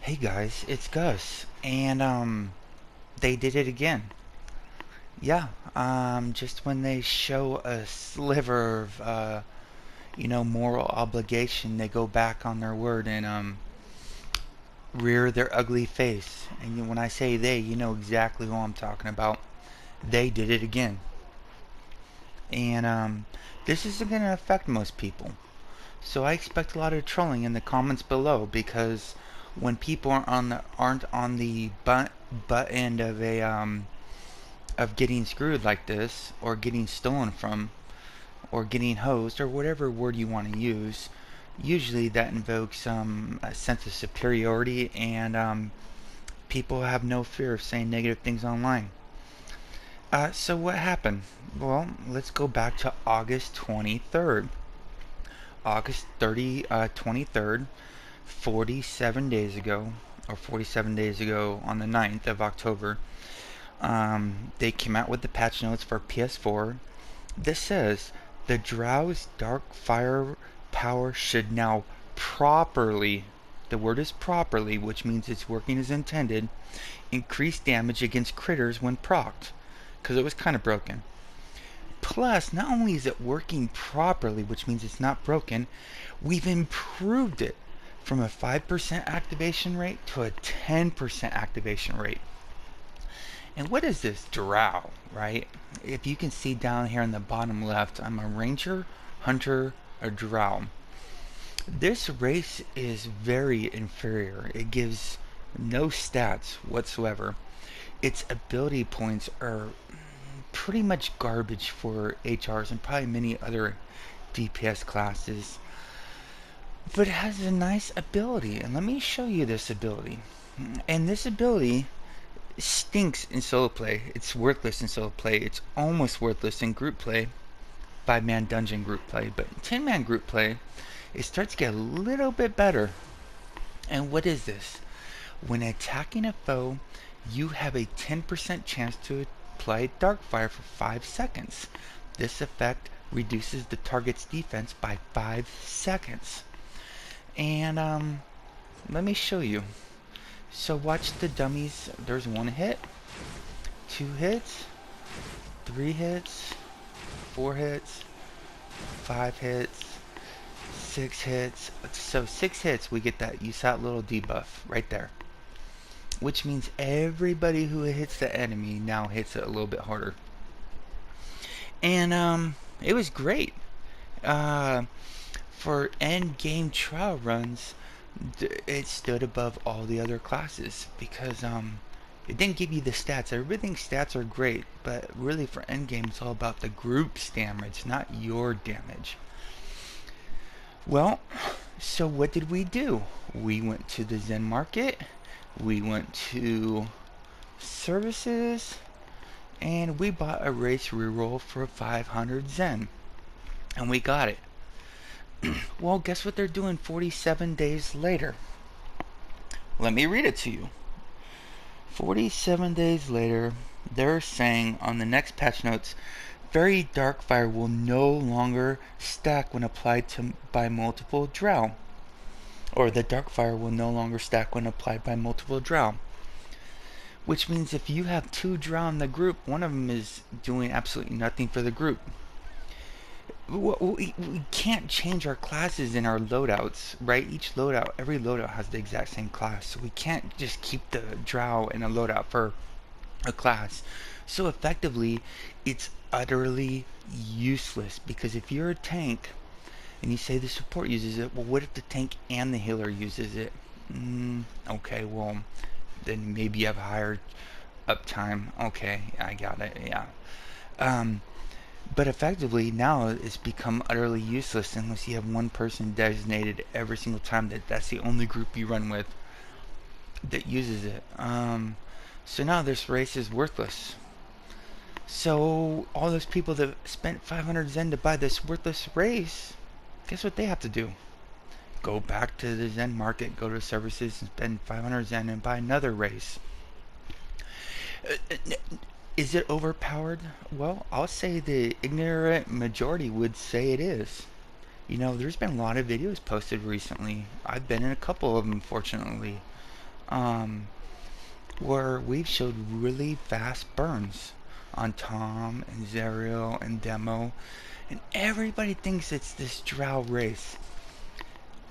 Hey guys, it's Gus, and they did it again. Yeah, just when they show a sliver of moral obligation, they go back on their word and rear their ugly face. And when I say they, you know exactly who I'm talking about. They did it again, and this isn't going to affect most people. So I expect a lot of trolling in the comments below because when people aren't on the butt end of a of getting screwed like this, or getting stolen from, or getting hosed, or whatever word you want to use, usually that invokes a sense of superiority, and people have no fear of saying negative things online. So what happened? Well, let's go back to August 23rd. August 23rd, 47 days ago, or 47 days ago on the 9th of October, they came out with the patch notes for PS4. This says the Drow's dark fire power should now properly, the word is properly, which means it's working as intended, increase damage against critters when procced, because it was kind of broken. Plus, not only is it working properly, which means it's not broken, we've improved it from a 5% activation rate to a 10% activation rate. And what is this drow, right? If you can see down here in the bottom left, I'm a ranger, hunter, a drow. This race is very inferior. It gives no stats whatsoever. Its ability points are pretty much garbage for HRs and probably many other DPS classes. But it has a nice ability, and let me show you this ability. And this ability stinks in solo play. It's worthless in solo play. It's almost worthless in group play, 5-man dungeon group play. But 10-man group play, it starts to get a little bit better. And what is this? When attacking a foe, you have a 10% chance to apply Darkfire for 5 seconds. This effect reduces the target's defense by 5 seconds. And let me show you. So watch the dummies. There's 1 hit, 2 hits, 3 hits, 4 hits, 5 hits, 6 hits. So 6 hits, we get that. You saw that little debuff right there. Which means everybody who hits the enemy now hits it a little bit harder. And it was great. For end game trial runs, it stood above all the other classes because it didn't give you the stats. Everybody thinks stats are great, but really for end game it's all about the group's damage, not your damage. Well, so what did we do? We went to the Zen market, we went to services, and we bought a race reroll for 500 Zen, and we got it. Well, guess what they're doing 47 days later? Let me read it to you. 47 days later, they're saying on the next patch notes, Very Dark Fire will no longer stack when applied by multiple drow. Or the Dark Fire will no longer stack when applied by multiple drow. Which means if you have 2 drow in the group, one of them is doing absolutely nothing for the group. We can't change our classes in our loadouts, right? Every loadout has the exact same class, so we can't just keep the drow in a loadout for a class. So effectively, it's utterly useless, because if you're a tank and you say the support uses it, well, what if the tank and the healer uses it? Okay, well, then maybe you have higher uptime. Okay, I got it, yeah. But effectively, now it's become utterly useless unless you have one person designated every single time that's the only group you run with that uses it. So now this race is worthless. So all those people that spent 500 Zen to buy this worthless race, guess what they have to do? Go back to the Zen market, go to services, and spend 500 Zen and buy another race. Is it overpowered? Well, I'll say the ignorant majority would say it is. You know, there's been a lot of videos posted recently. I've been in a couple of them, fortunately, um, where we've showed really fast burns on Tom and Zerial and Demo, and everybody thinks it's this drow race.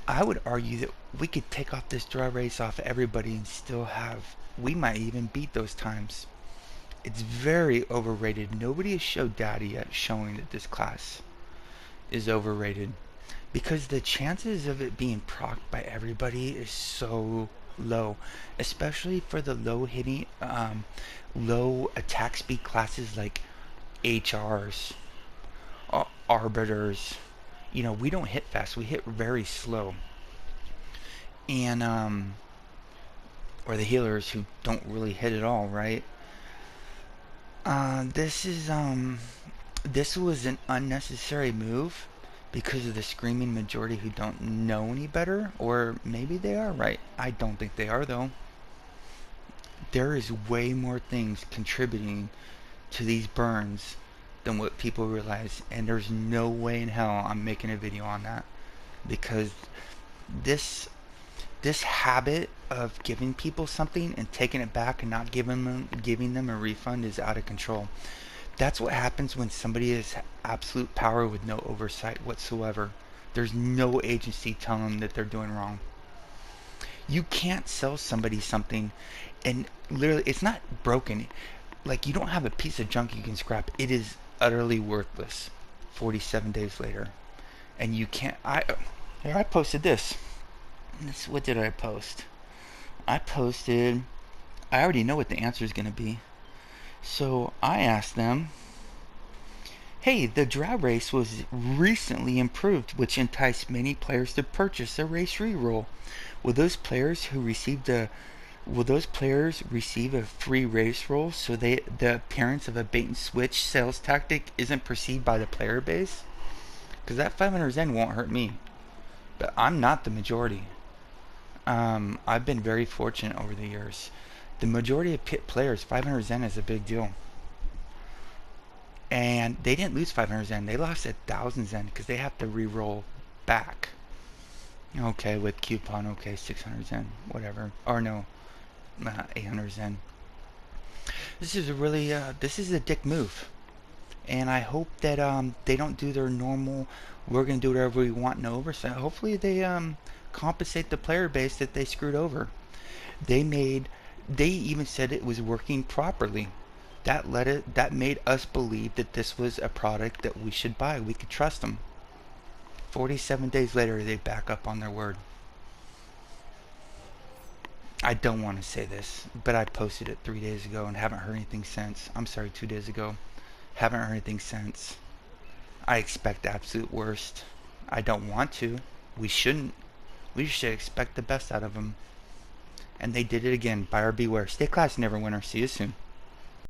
I would argue that we could take off this drow race off everybody and still have, we might even beat those times. It's very overrated. Nobody has showed data yet showing that this class is overrated, because the chances of it being procced by everybody is so low, especially for the low hitting, low attack speed classes like HRs, arbiters. You know, we don't hit fast, we hit very slow. And or the healers who don't really hit at all, right? This was an unnecessary move because of the screaming majority who don't know any better, or maybe they are right. I don't think they are, though. There is way more things contributing to these burns than what people realize, and there's no way in hell I'm making a video on that, because this this habit of giving people something and taking it back and not giving them a refund is out of control. That's what happens when somebody has absolute power with no oversight whatsoever. There's no agency telling them that they're doing wrong. You can't sell somebody something and literally it's not broken. Like, you don't have a piece of junk you can scrap. It is utterly worthless 47 days later. And you can't. I posted this. What did I post? I already know what the answer is going to be. So I asked them, hey, the drow race was recently improved, which enticed many players to purchase a race reroll. Will those players receive a free race roll so the appearance of a bait and switch sales tactic isn't perceived by the player base? Because that 500 Zen won't hurt me. But I'm not the majority. I've been very fortunate over the years. The majority of pit players, 500 Zen is a big deal. And they didn't lose 500 Zen. They lost 1,000 Zen because they have to re-roll back. Okay, with coupon, okay, 600 Zen, whatever. Or no, 800 Zen. This is a dick move. And I hope that they don't do their normal, we're going to do whatever we want, no oversight. Hopefully they compensate the player base that they screwed over. They even said it was working properly. That made us believe that this was a product that we should buy. We could trust them. 47 days later, they back up on their word. I don't want to say this, but I posted it 3 days ago and haven't heard anything since. I'm sorry, 2 days ago. Haven't heard anything since. I expect the absolute worst. I don't want to. We shouldn't. We should expect the best out of them. And they did it again. Buyer beware. Stay classy, Neverwinter. See you soon.